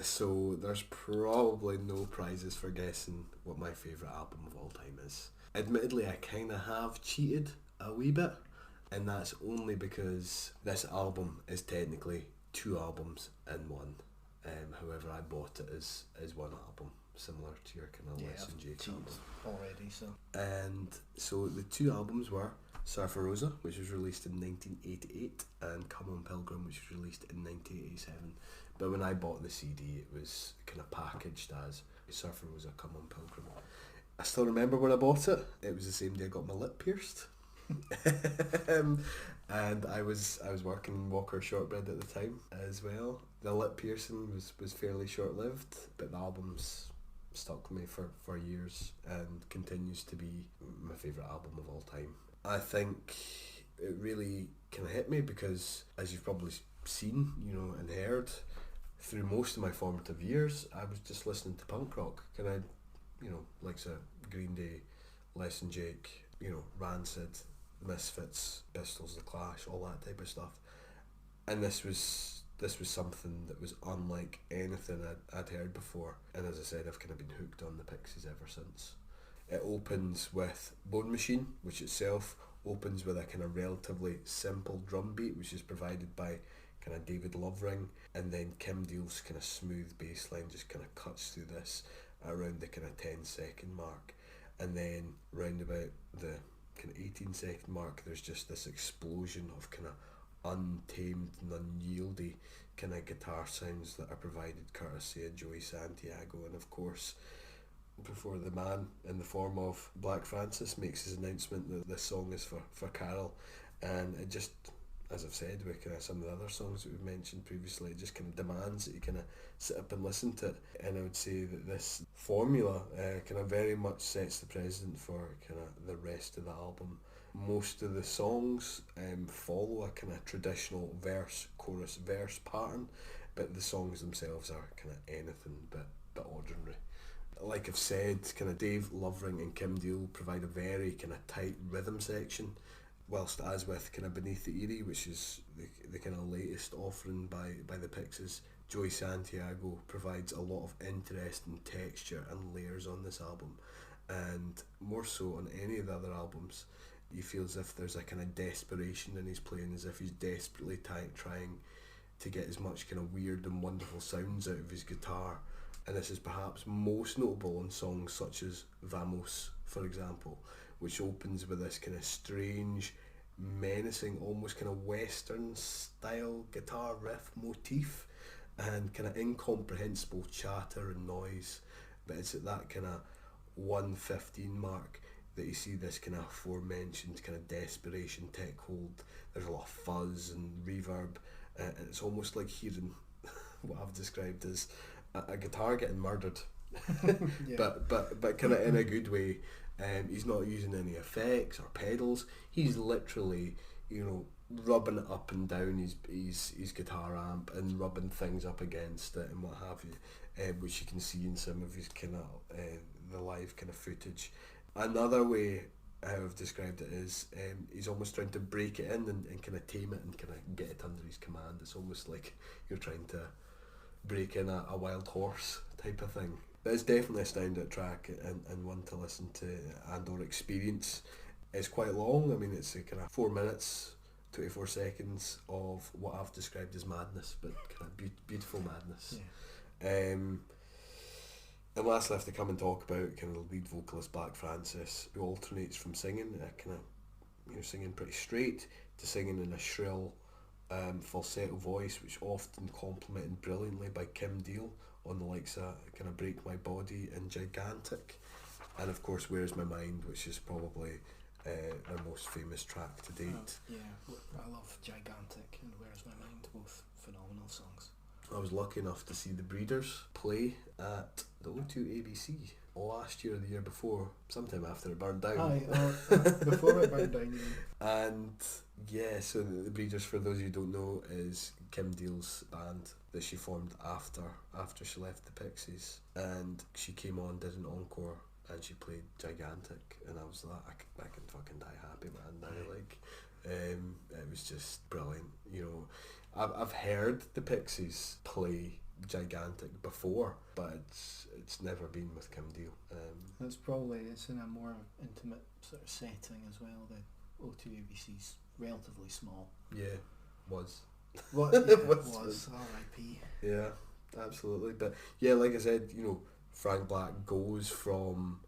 So there's probably no prizes for guessing what my favourite album of all time is. Admittedly, I kind of have cheated a wee bit, and that's only because this album is technically two albums in one. However, I bought it as one album, similar to your kind of Listen Jake album. Already, so. And so the two albums were Surfer Rosa, which was released in 1988, and Come On Pilgrim, which was released in 1987. But when I bought the CD, it was kind of packaged as Surfer Rosa, Come On Pilgrim. I still remember when I bought it. It was the same day I got my lip pierced. And I was working Walker Shortbread at the time as well. The lip piercing was fairly short lived, but the album's stuck with me for years and continues to be my favourite album of all time. I think it really kind of hit me because, as you've probably seen, and heard, through most of my formative years, I was just listening to punk rock. Like Green Day, Less Than Jake, Rancid, Misfits, Pistols, The Clash, all that type of stuff. And this was something that was unlike anything I'd heard before. And as I said, I've kind of been hooked on the Pixies ever since. It opens with Bone Machine, which itself opens with a kind of relatively simple drum beat, which is provided by kind of David Lovering, and then Kim Deal's kind of smooth bass line just kind of cuts through this around the kind of 10-second mark, and then round about the kind of 18-second mark there's just this explosion of kind of untamed and unyieldy kind of guitar sounds that are provided courtesy of Joey Santiago. And of course, before the man in the form of Black Francis makes his announcement that this song is for Carol, and it just, as I've said with kind of some of the other songs that we've mentioned previously, it just kind of demands that you kind of sit up and listen to it. And I would say that this formula kind of very much sets the precedent for kind of the rest of the album. Most of the songs follow a kind of traditional verse, chorus, verse pattern, but the songs themselves are kind of anything but ordinary. Like I've said, kind of Dave Lovering and Kim Deal provide a very kind of tight rhythm section, whilst as with kind of Beneath the Eyrie, which is the kind of latest offering by the Pixies, Joey Santiago provides a lot of interesting texture and layers on this album, and more so on any of the other albums. You feel as if there's a kind of desperation in his playing, as if he's desperately trying to get as much kind of weird and wonderful sounds out of his guitar. And this is perhaps most notable on songs such as Vamos, for example, which opens with this kind of strange, menacing, almost kind of Western style guitar riff motif and kind of incomprehensible chatter and noise. But it's at that kind of 1:15 mark that you see this kind of aforementioned kind of desperation take hold. There's a lot of fuzz and reverb, and it's almost like hearing what I've described as a guitar getting murdered. Yeah. but kind of in a good way. He's not using any effects or pedals. He's literally, rubbing it up and down his guitar amp and rubbing things up against it and what have you, which you can see in some of his kind of the live kind of footage. Another way how I've described it is he's almost trying to break it in and kind of tame it and kind of get it under his command. It's almost like you're trying to break in a wild horse type of thing. But it's definitely a standout track and one to listen to and or experience. It's quite long. I mean, it's a kind of 4 minutes 24 seconds of what I've described as madness, but kind of beautiful madness. Yeah. And lastly, I have to come and talk about kind of the lead vocalist Black Francis, who alternates from singing kind of singing pretty straight to singing in a shrill falsetto voice, which often complemented brilliantly by Kim Deal on the likes of kind of Break My Body and Gigantic, and of course Where's My Mind, which is probably their most famous track to date. I love Gigantic and Where's My Mind, both phenomenal songs. I was lucky enough to see the Breeders play at the O2 ABC last year or the year before, sometime after it burned down. Before it burned down. And yeah, so the Breeders, for those of you who don't know, is Kim Deal's band that she formed after she left the Pixies, and she came on, did an encore, and she played Gigantic, and I was like, I can fucking die happy, man, now. Like, it was just brilliant. I've heard the Pixies play gigantic before, but it's never been with Kim Deal. It's in a more intimate sort of setting as well. The O2ABC's relatively small. Yeah, was. What? Yeah, it was. R.I.P. Yeah, absolutely. But yeah, like I said, Frank Black goes from,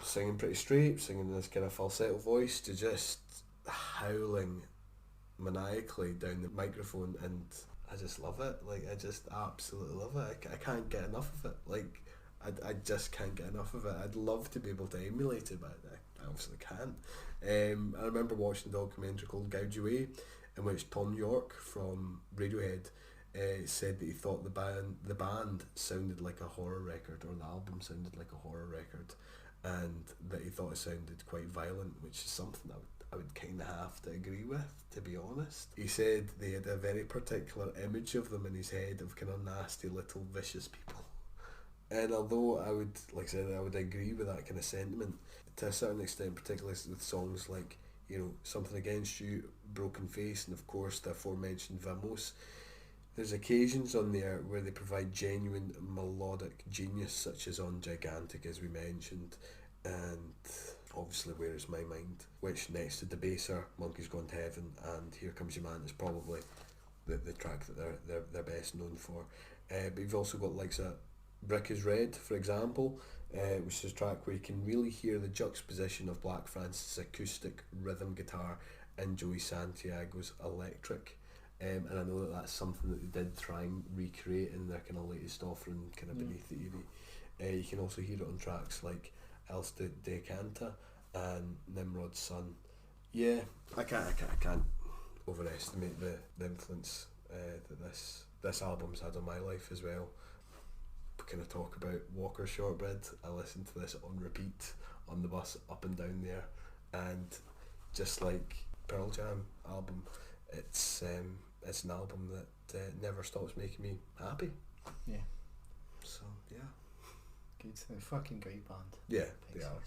singing pretty straight, singing this kind of falsetto voice, to just howling maniacally down the microphone, and I just love it. Like, I just absolutely love it. I can't get enough of it. Like, I just can't get enough of it. I'd love to be able to emulate it, but I obviously can't. I remember watching a documentary called Gouge Away, in which Tom York from Radiohead said that he thought the band sounded like a horror record, or the album sounded like a horror record, and that he thought it sounded quite violent, which is something I would kind of have to agree with, to be honest. He said they had a very particular image of them in his head of kind of nasty little vicious people. And although I would agree with that kind of sentiment to a certain extent, particularly with songs like, Something Against You, Broken Face, and of course the aforementioned Vimos, there's occasions on there where they provide genuine melodic genius, such as on Gigantic, as we mentioned, and obviously Where Is My Mind, which next to Debaser, Monkey's Gone to Heaven, and Here Comes Your Man is probably the track that they're best known for. But you've also got likes of Brick is Red, for example, which is a track where you can really hear the juxtaposition of Black Francis' acoustic rhythm guitar and Joey Santiago's electric. And I know that's something that they did try and recreate in their kind of latest offering, kind of Beneath the Eerie. You can also hear it on tracks like Els de Canta and Nimrod's Son. Yeah, I can't overestimate the influence that this album's had on my life as well. Kind of talk about Walker Shortbread. I listened to this on repeat on the bus up and down there, and just like Pearl Jam album, it's an album that never stops making me happy. Yeah. So yeah, Good. They're a fucking great band. yeah, Pixies. they are.